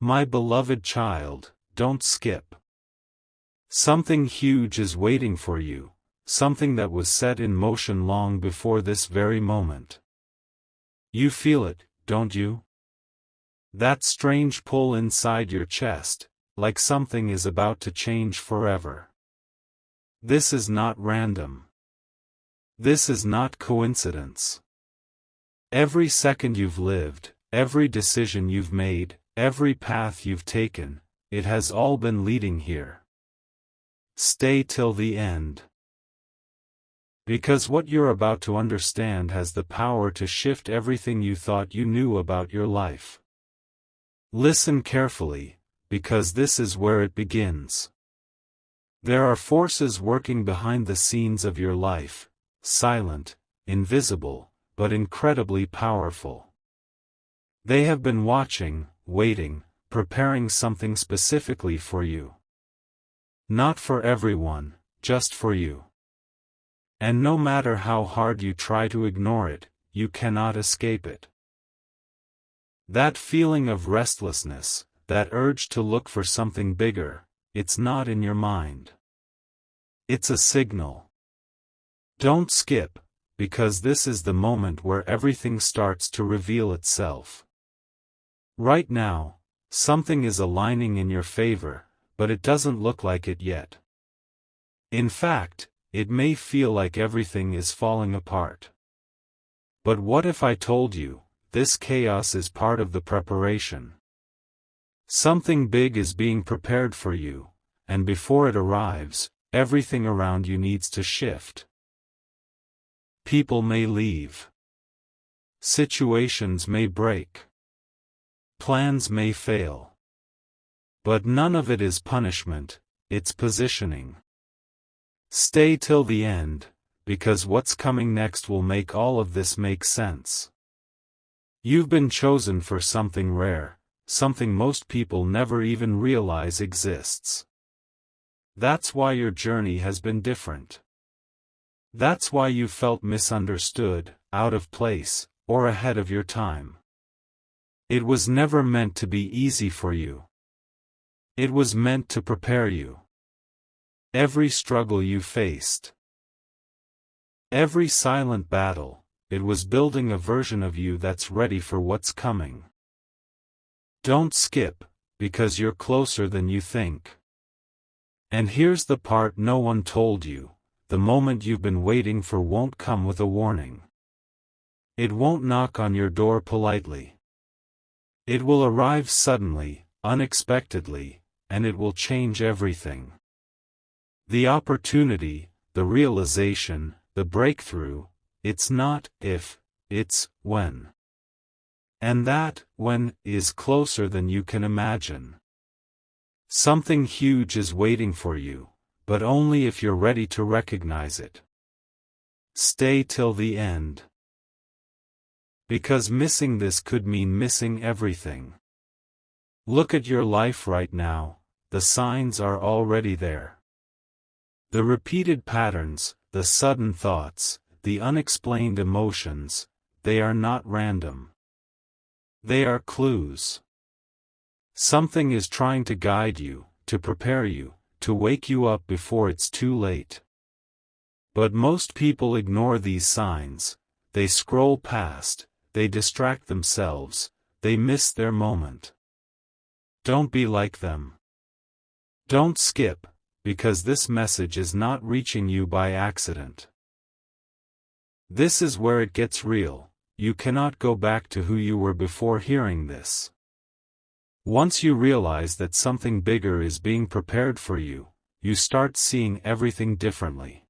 My beloved child, don't skip. Something huge is waiting for you, something that was set in motion long before this very moment. You feel it, don't you? That strange pull inside your chest, like something is about to change forever. This is not random. This is not coincidence. Every second you've lived, every decision you've made, every path you've taken, it has all been leading here. Stay till the end. Because what you're about to understand has the power to shift everything you thought you knew about your life. Listen carefully, because this is where it begins. There are forces working behind the scenes of your life, silent, invisible, but incredibly powerful. They have been watching, waiting, preparing something specifically for you. Not for everyone, just for you. And no matter how hard you try to ignore it, you cannot escape it. That feeling of restlessness, that urge to look for something bigger, it's not in your mind. It's a signal. Don't skip, because this is the moment where everything starts to reveal itself. Right now, something is aligning in your favor, but it doesn't look like it yet. In fact, it may feel like everything is falling apart. But what if I told you, this chaos is part of the preparation? Something big is being prepared for you, and before it arrives, everything around you needs to shift. People may leave. Situations may break. Plans may fail. But none of it is punishment, it's positioning. Stay till the end, because what's coming next will make all of this make sense. You've been chosen for something rare, something most people never even realize exists. That's why your journey has been different. That's why you felt misunderstood, out of place, or ahead of your time. It was never meant to be easy for you. It was meant to prepare you. Every struggle you faced, every silent battle, it was building a version of you that's ready for what's coming. Don't skip, because you're closer than you think. And here's the part no one told you, the moment you've been waiting for won't come with a warning. It won't knock on your door politely. It will arrive suddenly, unexpectedly, and it will change everything. The opportunity, the realization, the breakthrough, it's not if, it's when. And that, when, is closer than you can imagine. Something huge is waiting for you, but only if you're ready to recognize it. Stay till the end. Because missing this could mean missing everything. Look at your life right now, the signs are already there. The repeated patterns, the sudden thoughts, the unexplained emotions, they are not random. They are clues. Something is trying to guide you, to prepare you, to wake you up before it's too late. But most people ignore these signs, they scroll past, they distract themselves, they miss their moment. Don't be like them. Don't skip, because this message is not reaching you by accident. This is where it gets real. You cannot go back to who you were before hearing this. Once you realize that something bigger is being prepared for you, you start seeing everything differently.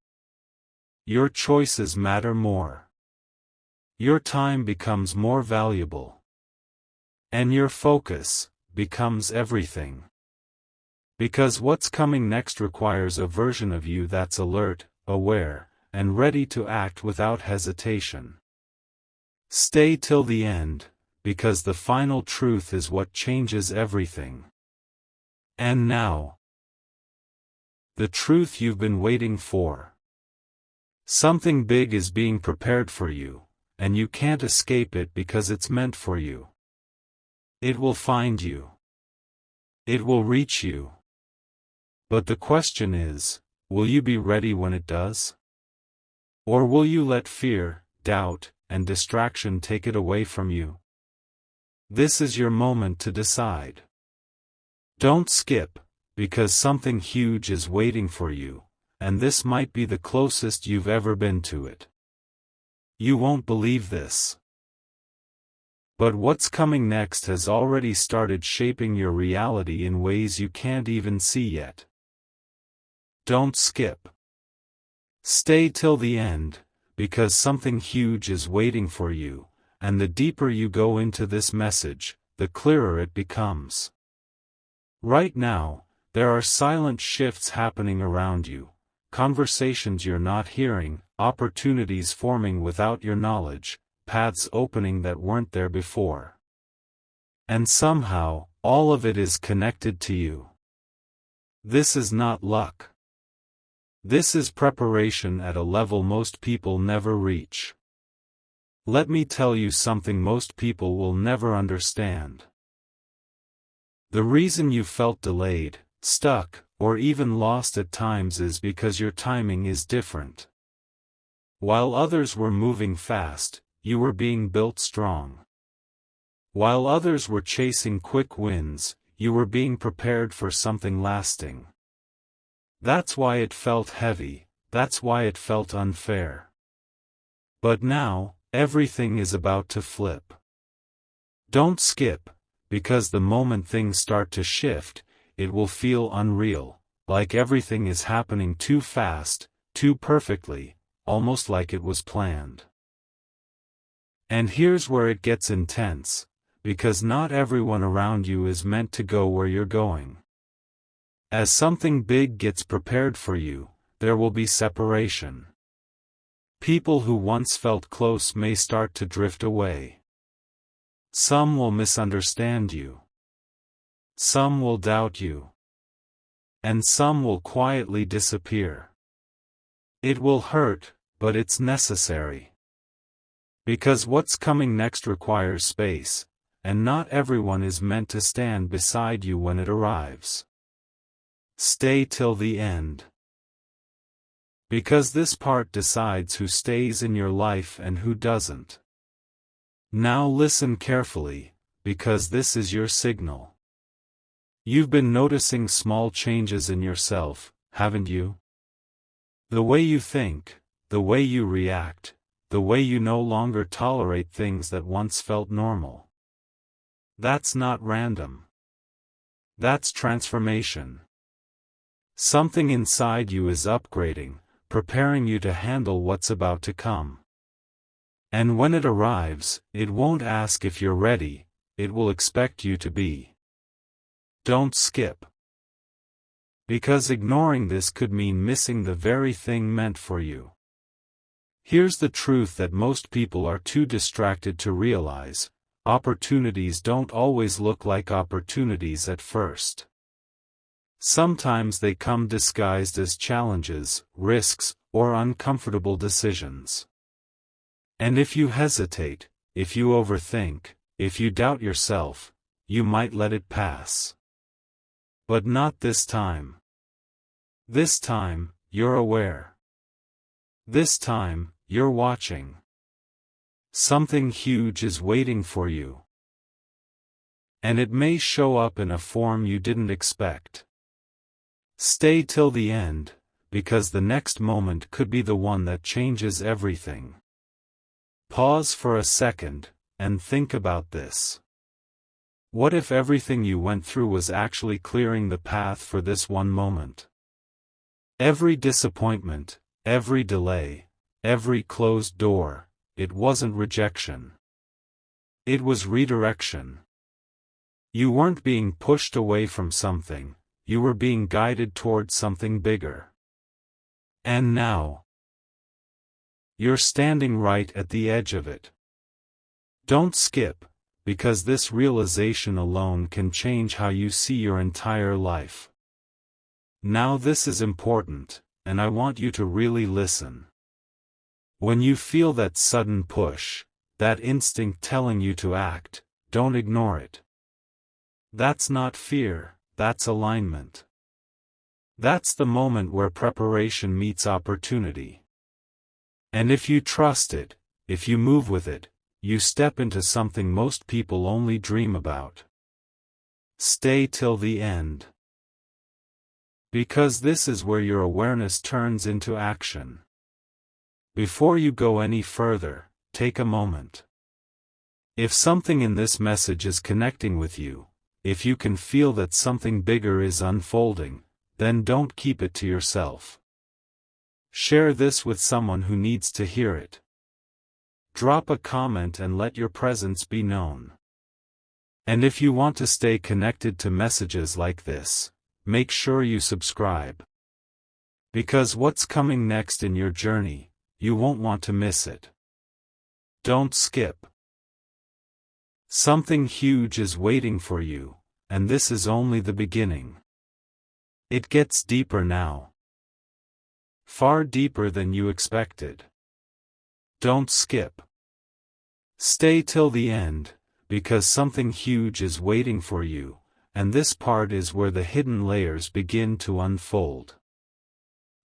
Your choices matter more. Your time becomes more valuable. And your focus becomes everything. Because what's coming next requires a version of you that's alert, aware, and ready to act without hesitation. Stay till the end, because the final truth is what changes everything. And now, the truth you've been waiting for. Something big is being prepared for you, and you can't escape it because it's meant for you. It will find you. It will reach you. But the question is, will you be ready when it does? Or will you let fear, doubt, and distraction take it away from you? This is your moment to decide. Don't skip, because something huge is waiting for you, and this might be the closest you've ever been to it. You won't believe this. But what's coming next has already started shaping your reality in ways you can't even see yet. Don't skip. Stay till the end, because something huge is waiting for you, and the deeper you go into this message, the clearer it becomes. Right now, there are silent shifts happening around you, conversations you're not hearing, opportunities forming without your knowledge, paths opening that weren't there before. And somehow, all of it is connected to you. This is not luck. This is preparation at a level most people never reach. Let me tell you something most people will never understand. The reason you felt delayed, stuck, or even lost at times is because your timing is different. While others were moving fast, you were being built strong. While others were chasing quick wins, you were being prepared for something lasting. That's why it felt heavy, that's why it felt unfair. But now, everything is about to flip. Don't skip, because the moment things start to shift, it will feel unreal, like everything is happening too fast, too perfectly, almost like it was planned. And here's where it gets intense, because not everyone around you is meant to go where you're going. As something big gets prepared for you, there will be separation. People who once felt close may start to drift away. Some will misunderstand you. Some will doubt you. And some will quietly disappear. It will hurt, but it's necessary. Because what's coming next requires space, and not everyone is meant to stand beside you when it arrives. Stay till the end. Because this part decides who stays in your life and who doesn't. Now listen carefully, because this is your signal. You've been noticing small changes in yourself, haven't you? The way you think, the way you react, the way you no longer tolerate things that once felt normal. That's not random. That's transformation. Something inside you is upgrading, preparing you to handle what's about to come. And when it arrives, it won't ask if you're ready, it will expect you to be. Don't skip. Because ignoring this could mean missing the very thing meant for you. Here's the truth that most people are too distracted to realize: opportunities don't always look like opportunities at first. Sometimes they come disguised as challenges, risks, or uncomfortable decisions. And if you hesitate, if you overthink, if you doubt yourself, you might let it pass. But not this time. This time, you're aware. This time, you're watching. Something huge is waiting for you. And it may show up in a form you didn't expect. Stay till the end, because the next moment could be the one that changes everything. Pause for a second, and think about this. What if everything you went through was actually clearing the path for this one moment? Every disappointment, every delay, every closed door, it wasn't rejection. It was redirection. You weren't being pushed away from something, you were being guided towards something bigger. And now, you're standing right at the edge of it. Don't skip, because this realization alone can change how you see your entire life. Now this is important, and I want you to really listen. When you feel that sudden push, that instinct telling you to act, don't ignore it. That's not fear, that's alignment. That's the moment where preparation meets opportunity. And if you trust it, if you move with it, you step into something most people only dream about. Stay till the end. Because this is where your awareness turns into action. Before you go any further, take a moment. If something in this message is connecting with you, if you can feel that something bigger is unfolding, then don't keep it to yourself. Share this with someone who needs to hear it. Drop a comment and let your presence be known. And if you want to stay connected to messages like this, make sure you subscribe. Because what's coming next in your journey, you won't want to miss it. Don't skip. Something huge is waiting for you, and this is only the beginning. It gets deeper now. Far deeper than you expected. Don't skip. Stay till the end, because something huge is waiting for you, and this part is where the hidden layers begin to unfold.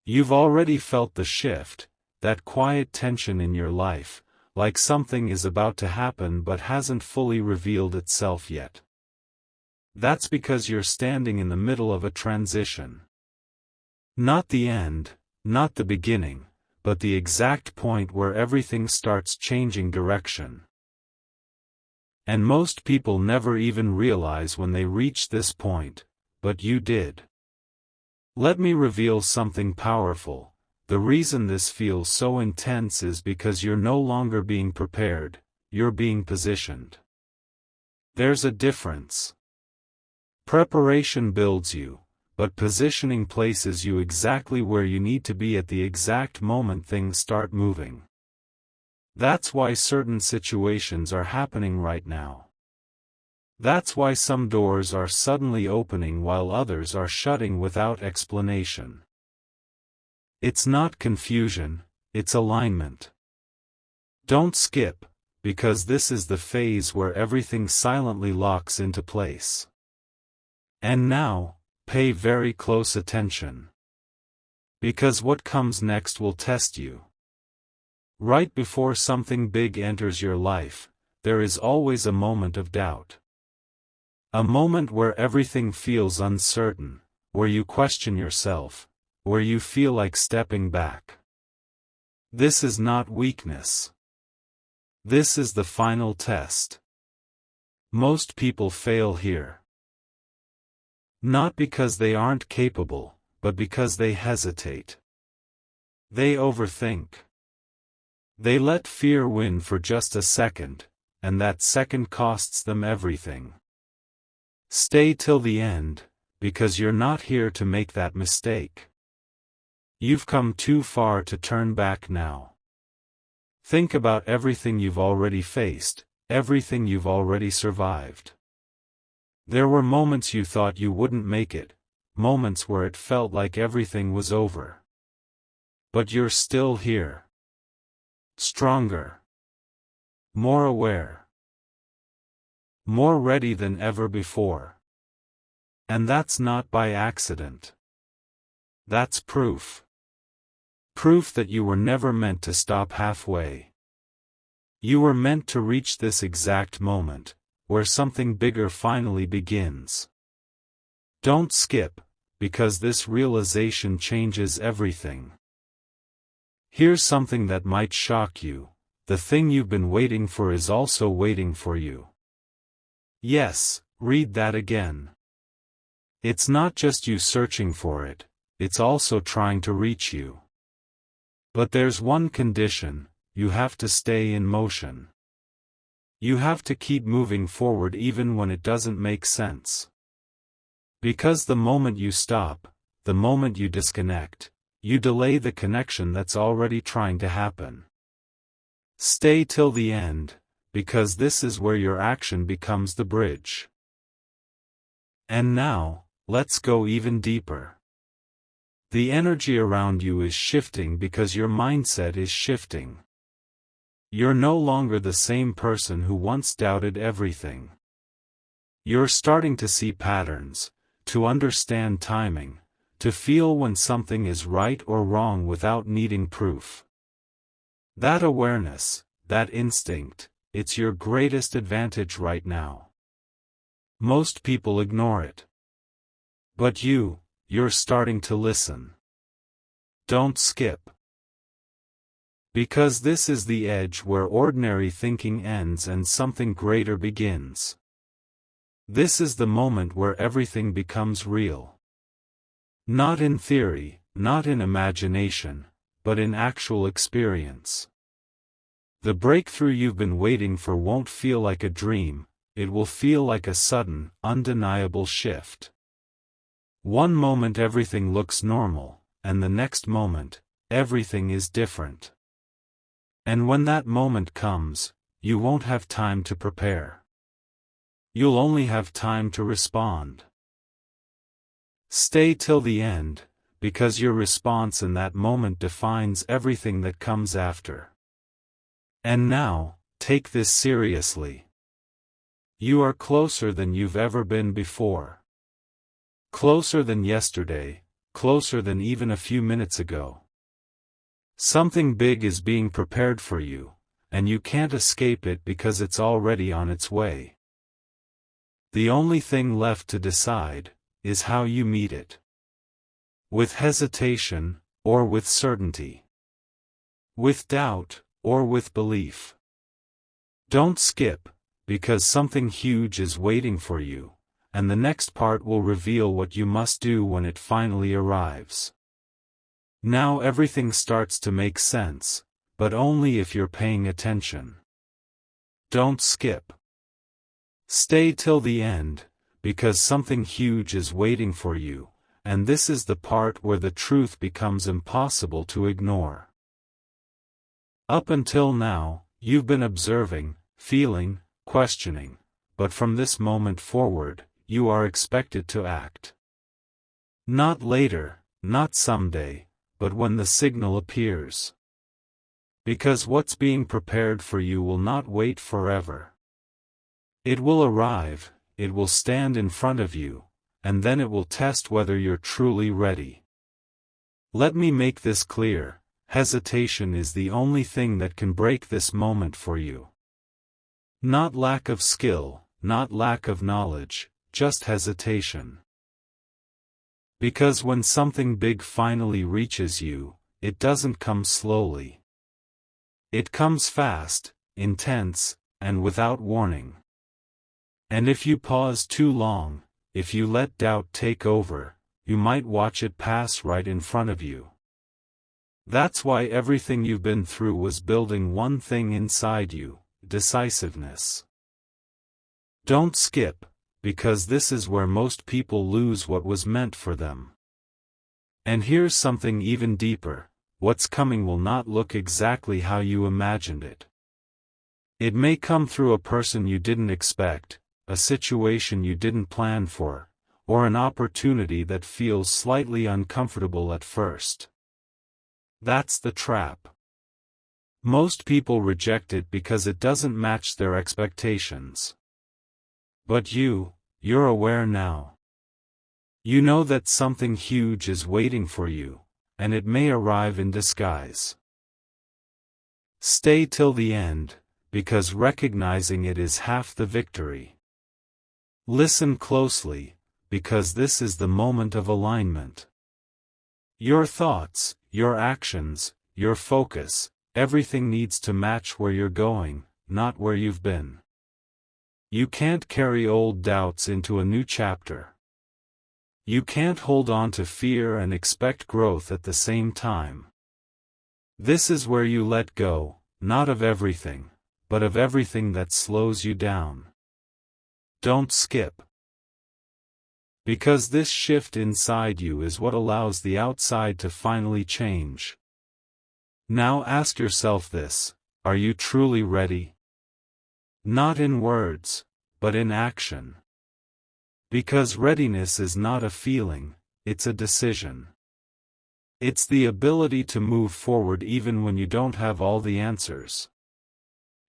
You've already felt the shift, that quiet tension in your life, like something is about to happen but hasn't fully revealed itself yet. That's because you're standing in the middle of a transition. Not the end, not the beginning, but the exact point where everything starts changing direction. And most people never even realize when they reach this point, but you did. Let me reveal something powerful. The reason this feels so intense is because you're no longer being prepared, you're being positioned. There's a difference. Preparation builds you, but positioning places you exactly where you need to be at the exact moment things start moving. That's why certain situations are happening right now. That's why some doors are suddenly opening while others are shutting without explanation. It's not confusion, it's alignment. Don't skip, because this is the phase where everything silently locks into place. And now, pay very close attention. Because what comes next will test you. Right before something big enters your life, there is always a moment of doubt. A moment where everything feels uncertain, where you question yourself, where you feel like stepping back. This is not weakness. This is the final test. Most people fail here. Not because they aren't capable, but because they hesitate. They overthink. They let fear win for just a second, and that second costs them everything. Stay till the end, because you're not here to make that mistake. You've come too far to turn back now. Think about everything you've already faced, everything you've already survived. There were moments you thought you wouldn't make it, moments where it felt like everything was over. But you're still here. Stronger. More aware. More ready than ever before. And that's not by accident. That's proof. Proof that you were never meant to stop halfway. You were meant to reach this exact moment, where something bigger finally begins. Don't skip, because this realization changes everything. Here's something that might shock you. The thing you've been waiting for is also waiting for you. Yes, read that again. It's not just you searching for it, it's also trying to reach you. But there's one condition: you have to stay in motion. You have to keep moving forward even when it doesn't make sense. Because the moment you stop, the moment you disconnect, you delay the connection that's already trying to happen. Stay till the end, because this is where your action becomes the bridge. And now, let's go even deeper. The energy around you is shifting because your mindset is shifting. You're no longer the same person who once doubted everything. You're starting to see patterns, to understand timing, to feel when something is right or wrong without needing proof. That awareness, that instinct, it's your greatest advantage right now. Most people ignore it. But you're starting to listen. Don't skip. Because this is the edge where ordinary thinking ends and something greater begins. This is the moment where everything becomes real. Not in theory, not in imagination, but in actual experience. The breakthrough you've been waiting for won't feel like a dream, it will feel like a sudden, undeniable shift. One moment everything looks normal, and the next moment, everything is different. And when that moment comes, you won't have time to prepare. You'll only have time to respond. Stay till the end, because your response in that moment defines everything that comes after. And now, take this seriously. You are closer than you've ever been before. Closer than yesterday, closer than even a few minutes ago. Something big is being prepared for you, and you can't escape it because it's already on its way. The only thing left to decide is how you meet it. With hesitation, or with certainty. With doubt, or with belief. Don't skip, because something huge is waiting for you, and the next part will reveal what you must do when it finally arrives. Now everything starts to make sense, but only if you're paying attention. Don't skip. Stay till the end, because something huge is waiting for you, and this is the part where the truth becomes impossible to ignore. Up until now, you've been observing, feeling, questioning, but from this moment forward, you are expected to act. Not later, not someday, but when the signal appears. Because what's being prepared for you will not wait forever. It will arrive, it will stand in front of you, and then it will test whether you're truly ready. Let me make this clear, hesitation is the only thing that can break this moment for you. Not lack of skill, not lack of knowledge, just hesitation. Because when something big finally reaches you, it doesn't come slowly. It comes fast, intense, and without warning. And if you pause too long, if you let doubt take over, you might watch it pass right in front of you. That's why everything you've been through was building one thing inside you, decisiveness. Don't skip, because this is where most people lose what was meant for them. And here's something even deeper, what's coming will not look exactly how you imagined it. It may come through a person you didn't expect, a situation you didn't plan for, or an opportunity that feels slightly uncomfortable at first. That's the trap. Most people reject it because it doesn't match their expectations. But you're aware now. You know that something huge is waiting for you, and it may arrive in disguise. Stay till the end, because recognizing it is half the victory. Listen closely, because this is the moment of alignment. Your thoughts, your actions, your focus, everything needs to match where you're going, not where you've been. You can't carry old doubts into a new chapter. You can't hold on to fear and expect growth at the same time. This is where you let go, not of everything, but of everything that slows you down. Don't skip. Because this shift inside you is what allows the outside to finally change. Now ask yourself this, are you truly ready? Not in words, but in action. Because readiness is not a feeling, it's a decision. It's the ability to move forward even when you don't have all the answers.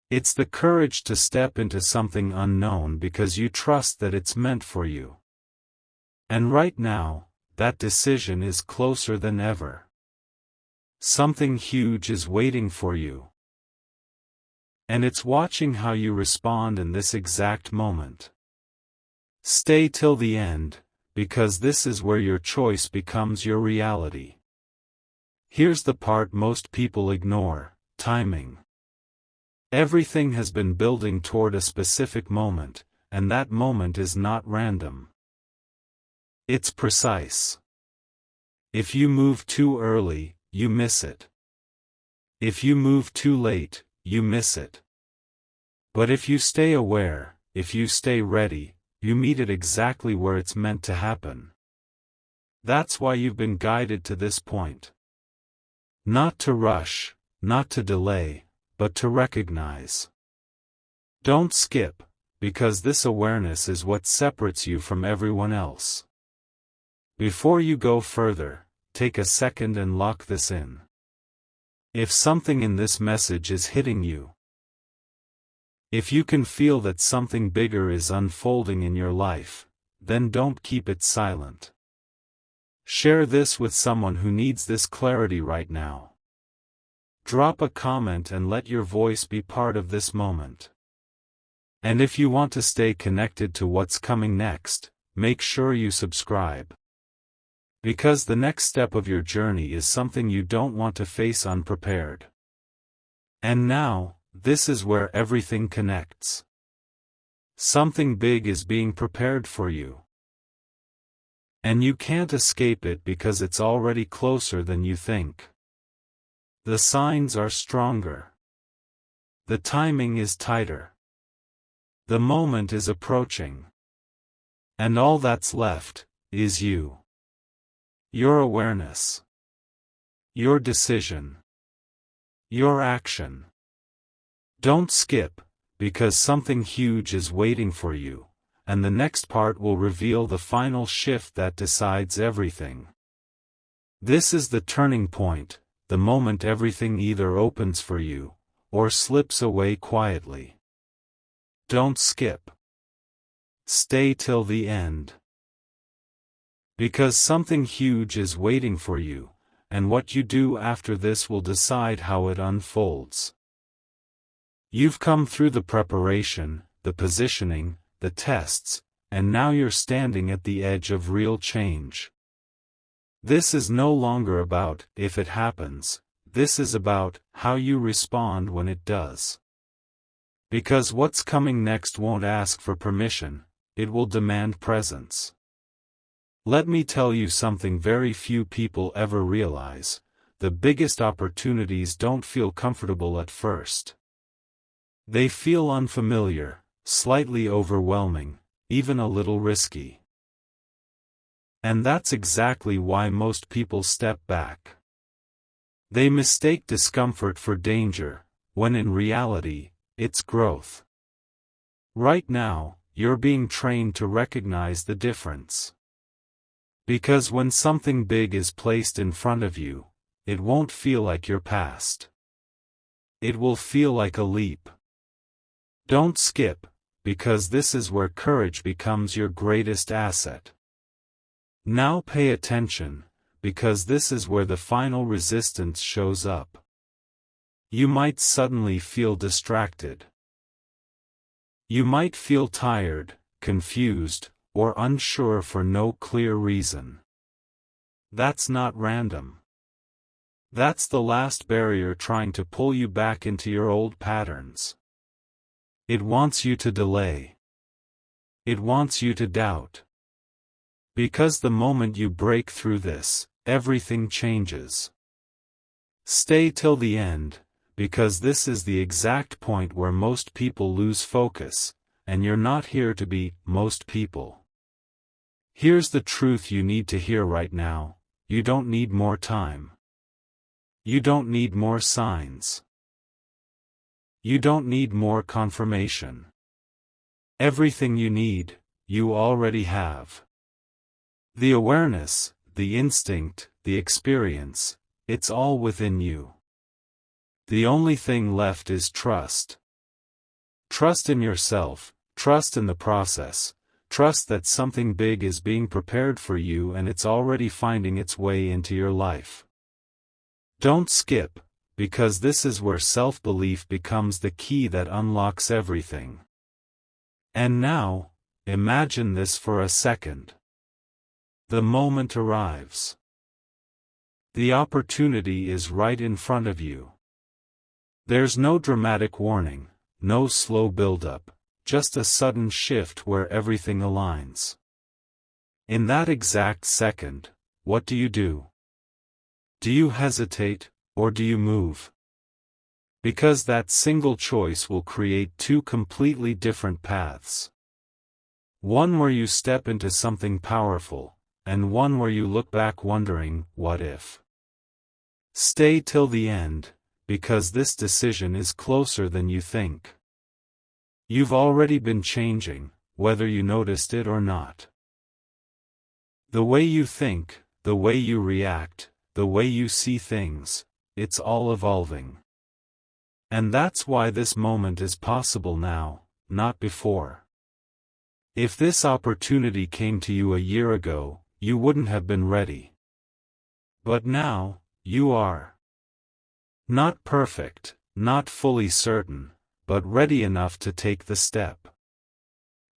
It's the courage to step into something unknown because you trust that it's meant for you. And right now, that decision is closer than ever. Something huge is waiting for you. And it's watching how you respond in this exact moment. Stay till the end, because this is where your choice becomes your reality. Here's the part most people ignore: timing. Everything has been building toward a specific moment, and that moment is not random. It's precise. If you move too early, you miss it. If you move too late, you miss it. But if you stay aware, if you stay ready, you meet it exactly where it's meant to happen. That's why you've been guided to this point. Not to rush, not to delay, but to recognize. Don't skip, because this awareness is what separates you from everyone else. Before you go further, take a second and lock this in. If something in this message is hitting you, if you can feel that something bigger is unfolding in your life, then don't keep it silent. Share this with someone who needs this clarity right now. Drop a comment and let your voice be part of this moment. And if you want to stay connected to what's coming next, make sure you subscribe. Because the next step of your journey is something you don't want to face unprepared. And now, this is where everything connects. Something big is being prepared for you. And you can't escape it because it's already closer than you think. The signs are stronger. The timing is tighter. The moment is approaching. And all that's left is you. Your awareness. Your decision. Your action. Don't skip, because something huge is waiting for you, and the next part will reveal the final shift that decides everything. This is the turning point, the moment everything either opens for you, or slips away quietly. Don't skip. Stay till the end. Because something huge is waiting for you, and what you do after this will decide how it unfolds. You've come through the preparation, the positioning, the tests, and now you're standing at the edge of real change. This is no longer about if it happens, this is about how you respond when it does. Because what's coming next won't ask for permission, it will demand presence. Let me tell you something very few people ever realize: the biggest opportunities don't feel comfortable at first. They feel unfamiliar, slightly overwhelming, even a little risky. And that's exactly why most people step back. They mistake discomfort for danger, when in reality, it's growth. Right now, you're being trained to recognize the difference. Because when something big is placed in front of you, it won't feel like your past. It will feel like a leap. Don't skip, because this is where courage becomes your greatest asset. Now pay attention, because this is where the final resistance shows up. You might suddenly feel distracted. You might feel tired, confused, or unsure for no clear reason. That's not random. That's the last barrier trying to pull you back into your old patterns. It wants you to delay. It wants you to doubt. Because the moment you break through this, everything changes. Stay till the end, because this is the exact point where most people lose focus, and you're not here to be most people. Here's the truth you need to hear right now: you don't need more time. You don't need more signs. You don't need more confirmation. Everything you need, you already have. The awareness, the instinct, the experience, it's all within you. The only thing left is trust. Trust in yourself, trust in the process, Trust that something big is being prepared for you and it's already finding its way into your life. Don't skip, because this is where self-belief becomes the key that unlocks everything. And now, imagine this for a second. The moment arrives. The opportunity is right in front of you. There's no dramatic warning, no slow build-up, just a sudden shift where everything aligns. In that exact second, what do you do? Do you hesitate, or do you move? Because that single choice will create two completely different paths. One where you step into something powerful, and one where you look back wondering, what if? Stay till the end, because this decision is closer than you think. You've already been changing, whether you noticed it or not. The way you think, the way you react, the way you see things, it's all evolving. And that's why this moment is possible now, not before. If this opportunity came to you a year ago, you wouldn't have been ready. But now, you are. Not perfect, not fully certain, but ready enough to take the step.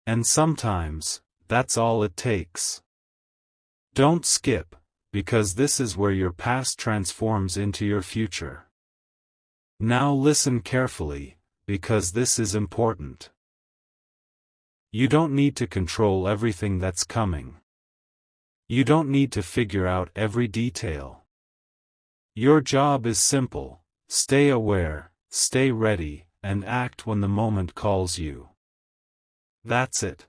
And sometimes, that's all it takes. Don't skip, because this is where your past transforms into your future. Now listen carefully, because this is important. You don't need to control everything that's coming. You don't need to figure out every detail. Your job is simple: stay aware, stay ready, and act when the moment calls you. That's it.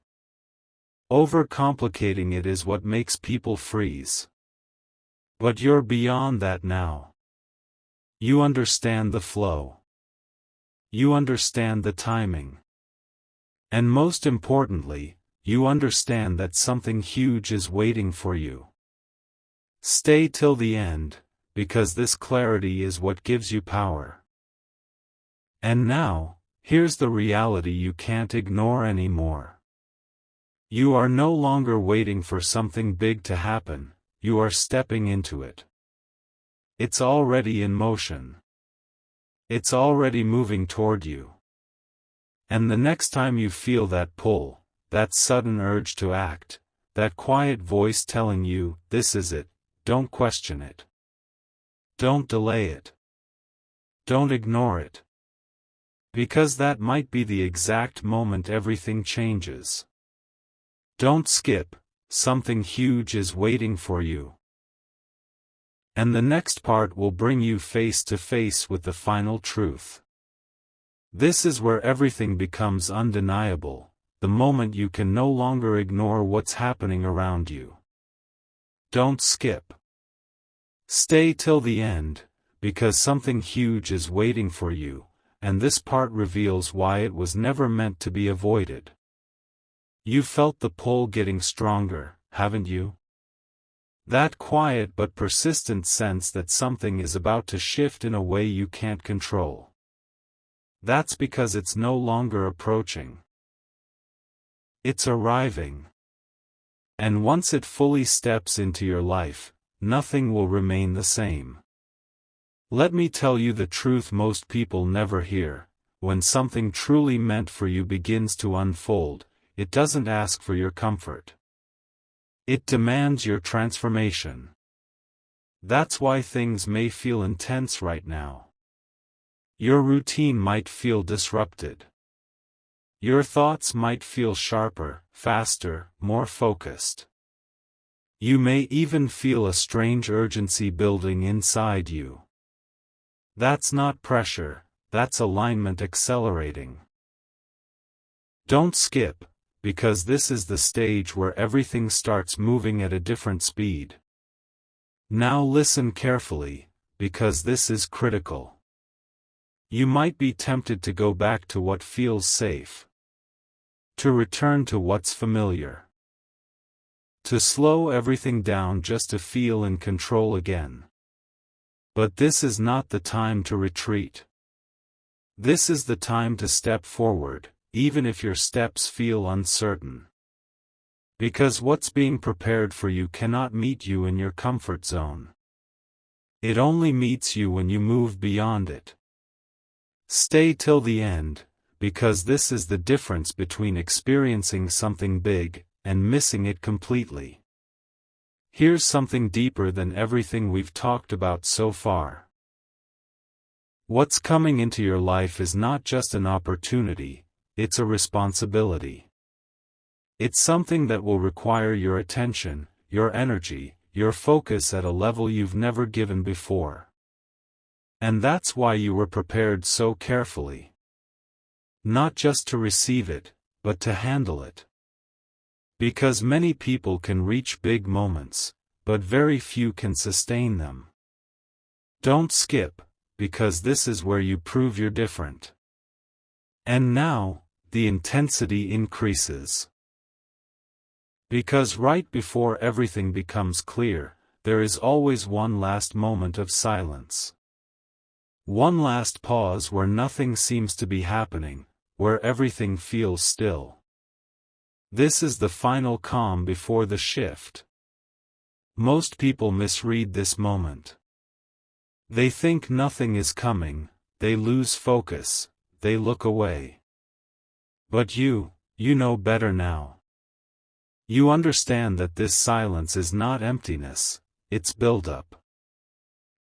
Overcomplicating it is what makes people freeze. But you're beyond that now. You understand the flow. You understand the timing. And most importantly, you understand that something huge is waiting for you. Stay till the end, because this clarity is what gives you power. And now, here's the reality you can't ignore anymore. You are no longer waiting for something big to happen, you are stepping into it. It's already in motion. It's already moving toward you. And the next time you feel that pull, that sudden urge to act, that quiet voice telling you, this is it, don't question it. Don't delay it. Don't ignore it. Because that might be the exact moment everything changes. Don't skip, something huge is waiting for you. And the next part will bring you face to face with the final truth. This is where everything becomes undeniable, the moment you can no longer ignore what's happening around you. Don't skip. Stay till the end, because something huge is waiting for you. And this part reveals why it was never meant to be avoided. You've felt the pull getting stronger, haven't you? That quiet but persistent sense that something is about to shift in a way you can't control. That's because it's no longer approaching. It's arriving. And once it fully steps into your life, nothing will remain the same. Let me tell you the truth most people never hear: when something truly meant for you begins to unfold, it doesn't ask for your comfort. It demands your transformation. That's why things may feel intense right now. Your routine might feel disrupted. Your thoughts might feel sharper, faster, more focused. You may even feel a strange urgency building inside you. That's not pressure, that's alignment accelerating. Don't skip, because this is the stage where everything starts moving at a different speed. Now listen carefully, because this is critical. You might be tempted to go back to what feels safe. To return to what's familiar. To slow everything down just to feel in control again. But this is not the time to retreat. This is the time to step forward, even if your steps feel uncertain. Because what's being prepared for you cannot meet you in your comfort zone. It only meets you when you move beyond it. Stay till the end, because this is the difference between experiencing something big and missing it completely. Here's something deeper than everything we've talked about so far. What's coming into your life is not just an opportunity, it's a responsibility. It's something that will require your attention, your energy, your focus at a level you've never given before. And that's why you were prepared so carefully. Not just to receive it, but to handle it. Because many people can reach big moments, but very few can sustain them. Don't skip, because this is where you prove you're different. And now, the intensity increases. Because right before everything becomes clear, there is always one last moment of silence. One last pause where nothing seems to be happening, where everything feels still. This is the final calm before the shift. Most people misread this moment. They think nothing is coming, they lose focus, they look away. But you know better now. You understand that this silence is not emptiness, it's buildup.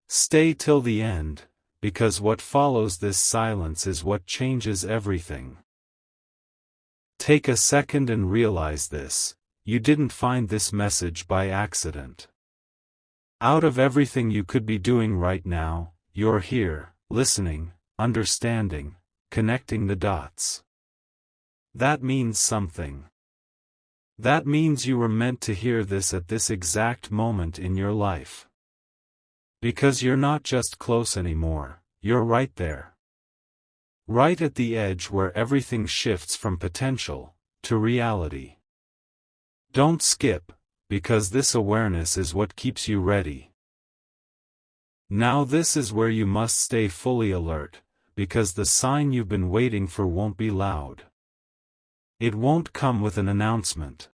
Stay till the end, because what follows this silence is what changes everything. Take a second and realize this: you didn't find this message by accident. Out of everything you could be doing right now, you're here, listening, understanding, connecting the dots. That means something. That means you were meant to hear this at this exact moment in your life. Because you're not just close anymore, you're right there. Right at the edge where everything shifts from potential to reality. Don't skip, because this awareness is what keeps you ready. Now this is where you must stay fully alert, because the sign you've been waiting for won't be loud. It won't come with an announcement.